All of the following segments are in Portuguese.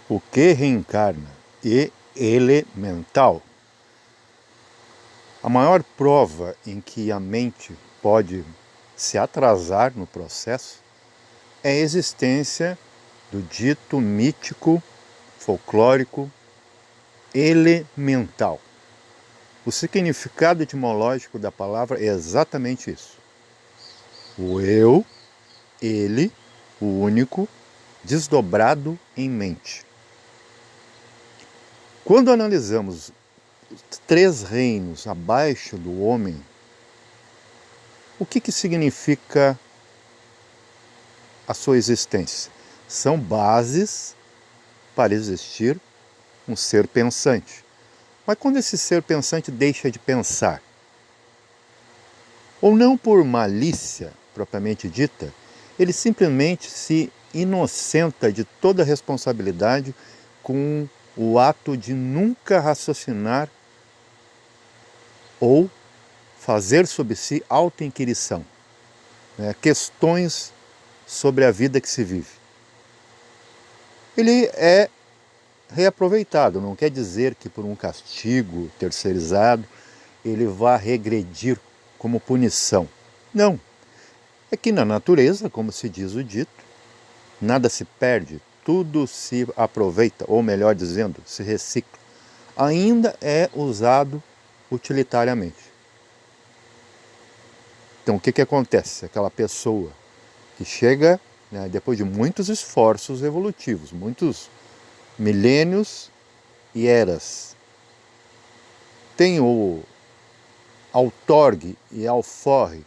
O que reencarna e elemental. A maior prova em que a mente pode se atrasar no processo é a existência do dito mítico, folclórico, elemental. O significado etimológico da palavra é exatamente isso. O eu, ele, o único, desdobrado em mente. Quando analisamos os 3 reinos abaixo do homem, o que significa a sua existência? São bases para existir um ser pensante. Mas quando esse ser pensante deixa de pensar, ou não por malícia propriamente dita, ele simplesmente se inocenta de toda responsabilidade com o ato de nunca raciocinar ou fazer sobre si autoinquirição, questões sobre a vida que se vive. Ele é reaproveitado, não quer dizer que por um castigo terceirizado ele vá regredir como punição. Não. É que na natureza, como se diz o dito, nada se perde, tudo se aproveita, ou melhor dizendo, se recicla. Ainda é usado utilitariamente. Então o que acontece? Aquela pessoa que chega, depois de muitos esforços evolutivos, muitos milênios e eras, tem o outorgue e alforre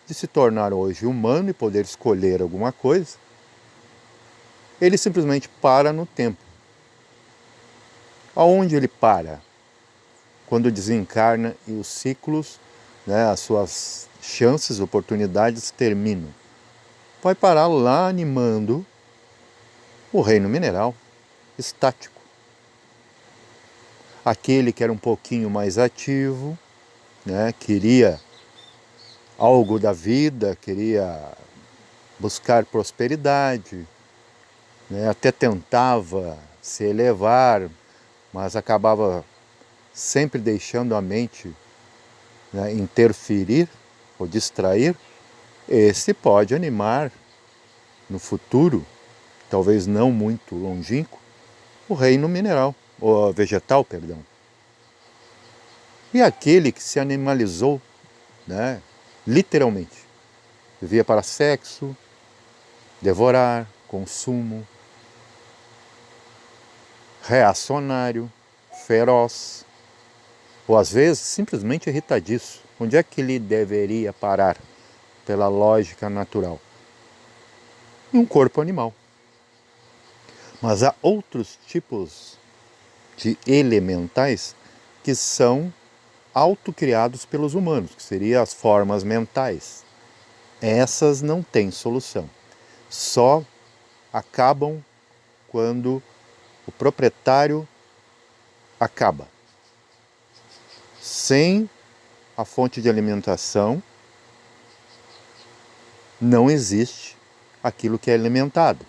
de se tornar hoje humano e poder escolher alguma coisa, ele simplesmente para no tempo. Aonde ele para? Quando desencarna e os ciclos, as suas chances, oportunidades terminam. Vai parar lá animando o reino mineral, estático. Aquele que era um pouquinho mais ativo, queria algo da vida, queria buscar prosperidade, até tentava se elevar, mas acabava sempre deixando a mente interferir ou distrair. Esse pode animar no futuro, talvez não muito longínquo, o reino mineral, ou vegetal, perdão. E aquele que se animalizou, literalmente, vivia para sexo, devorar, consumo, reacionário, feroz, ou às vezes simplesmente irritadiço. Onde é que ele deveria parar pela lógica natural? Em um corpo animal. Mas há outros tipos de elementais que são autocriados pelos humanos, que seriam as formas mentais. Essas não têm solução. Só acabam quando o proprietário acaba. Sem a fonte de alimentação, não existe aquilo que é alimentado.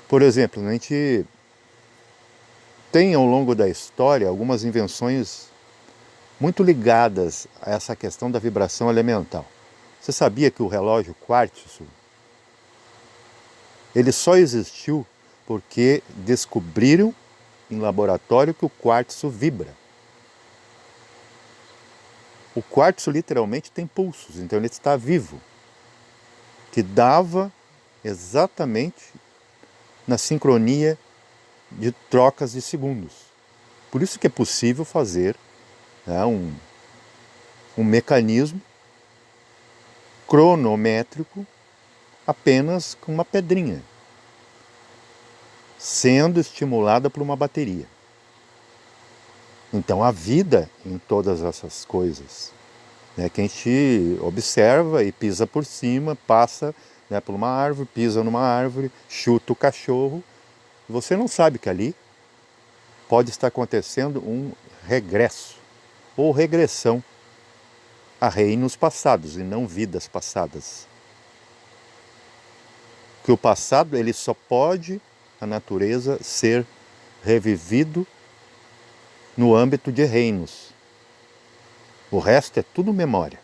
Por exemplo, a gente tem ao longo da história algumas invenções muito ligadas a essa questão da vibração elemental. Você sabia que o relógio quartzo, ele só existiu porque descobriram em laboratório que o quartzo vibra. O quartzo literalmente tem pulsos, então ele está vivo, que dava exatamente na sincronia de trocas de segundos. Por isso que é possível fazer um mecanismo cronométrico apenas com uma pedrinha, sendo estimulada por uma bateria. Então a vida em todas essas coisas, que a gente observa e pisa por cima, passa por uma árvore, pisa numa árvore, chuta o cachorro, você não sabe que ali pode estar acontecendo um regresso ou regressão a reinos passados e não vidas passadas. Que o passado ele só pode a natureza ser revivido no âmbito de reinos. O resto é tudo memória.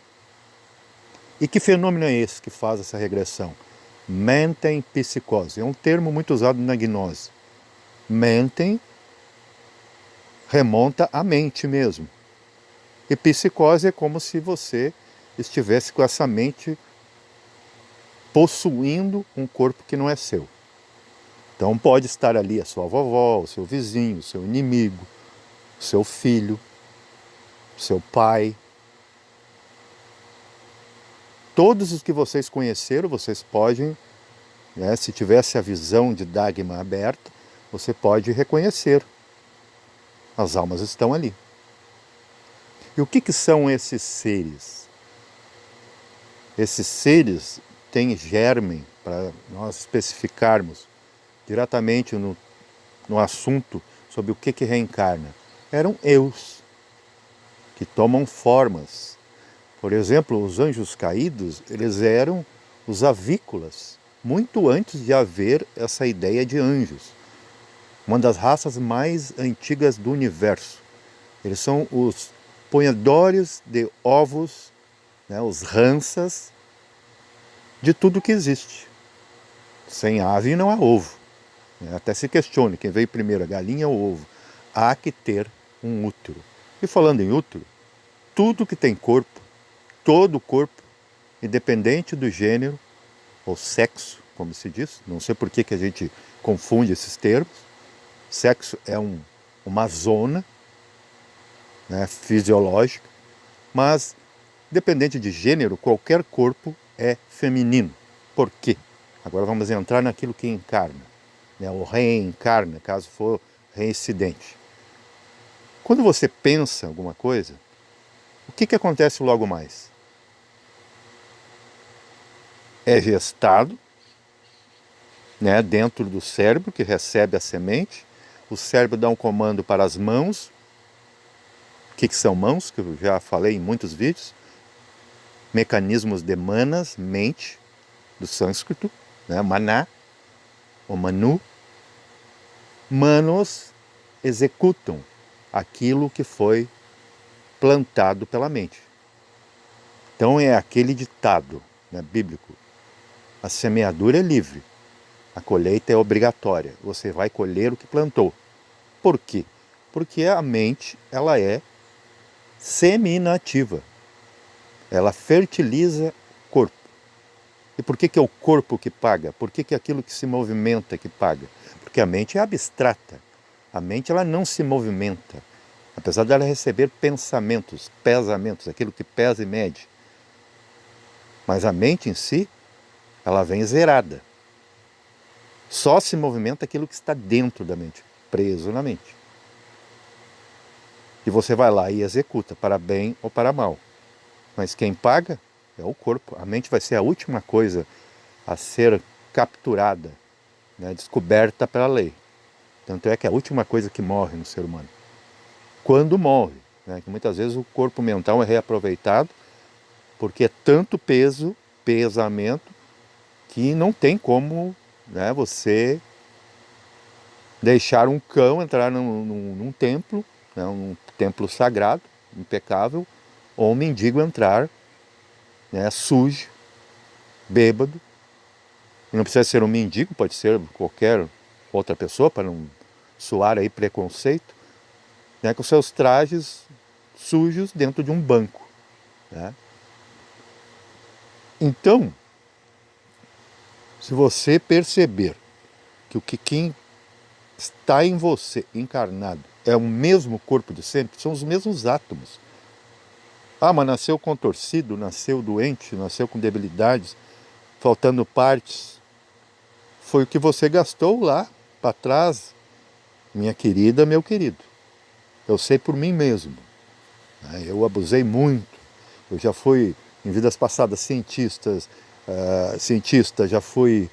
E que fenômeno é esse que faz essa regressão? Mentem psicose. É um termo muito usado na gnose. Mentem remonta à mente mesmo. E psicose é como se você estivesse com essa mente possuindo um corpo que não é seu. Então pode estar ali a sua vovó, o seu vizinho, o seu inimigo, o seu filho, o seu pai. Todos os que vocês conheceram, vocês podem, né, se tivesse a visão de Dagmar aberta, você pode reconhecer. As almas estão ali. E o que são esses seres? Esses seres têm germen, para nós especificarmos diretamente no assunto sobre o que reencarna. Eram eus, que tomam formas. Por exemplo, os anjos caídos, eles eram os avícolas, muito antes de haver essa ideia de anjos. Uma das raças mais antigas do universo. Eles são os ponhadores de ovos, né, os ransas de tudo que existe. Sem ave não há ovo. Até se questione quem veio primeiro, a galinha ou o ovo. Há que ter um útero. E falando em útero, tudo que tem corpo, todo o corpo, independente do gênero ou sexo, como se diz, não sei por que a gente confunde esses termos. Sexo é uma zona, né, fisiológica, mas dependente de gênero, qualquer corpo é feminino. Por quê? Agora vamos entrar naquilo que encarna, né, ou reencarna, caso for reincidente. Quando você pensa alguma coisa, o que acontece logo mais? É gestado, né, dentro do cérebro, que recebe a semente. O cérebro dá um comando para as mãos. O que são mãos? Que eu já falei em muitos vídeos. Mecanismos de manas, mente, do sânscrito, né, maná, ou manu. Manos executam aquilo que foi plantado pela mente. Então é aquele ditado, né, bíblico: a semeadura é livre, a colheita é obrigatória. Você vai colher o que plantou. Por quê? Porque a mente, ela é semi-inativa. Ela fertiliza o corpo. E por que é o corpo que paga? Por que é aquilo que se movimenta que paga? Porque a mente é abstrata. A mente, ela não se movimenta. Apesar dela receber pensamentos, pesamentos, aquilo que pesa e mede. Mas a mente em si, ela vem zerada. Só se movimenta aquilo que está dentro da mente, preso na mente. E você vai lá e executa, para bem ou para mal. Mas quem paga é o corpo. A mente vai ser a última coisa a ser capturada, né, descoberta pela lei. Tanto é que é a última coisa que morre no ser humano. Quando morre, né, que muitas vezes o corpo mental é reaproveitado, porque é tanto pesamento, que não tem como, né, você deixar um cão entrar num templo, né, um templo sagrado, impecável, ou um mendigo entrar, né, sujo, bêbado. E não precisa ser um mendigo, pode ser qualquer outra pessoa, para não soar aí preconceito, né, com seus trajes sujos dentro de um banco, né? Então, se você perceber que quem está em você encarnado é o mesmo corpo de sempre, são os mesmos átomos. Ah, mas nasceu contorcido, nasceu doente, nasceu com debilidades, faltando partes. Foi o que você gastou lá para trás, minha querida, meu querido. Eu sei por mim mesmo. Eu abusei muito. Eu já fui, em vidas passadas, cientista, já fui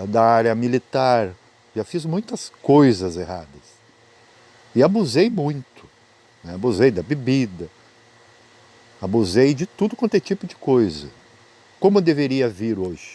da área militar, já fiz muitas coisas erradas. E abusei muito. Né? Abusei da bebida, abusei de tudo quanto é tipo de coisa. Como eu deveria vir hoje?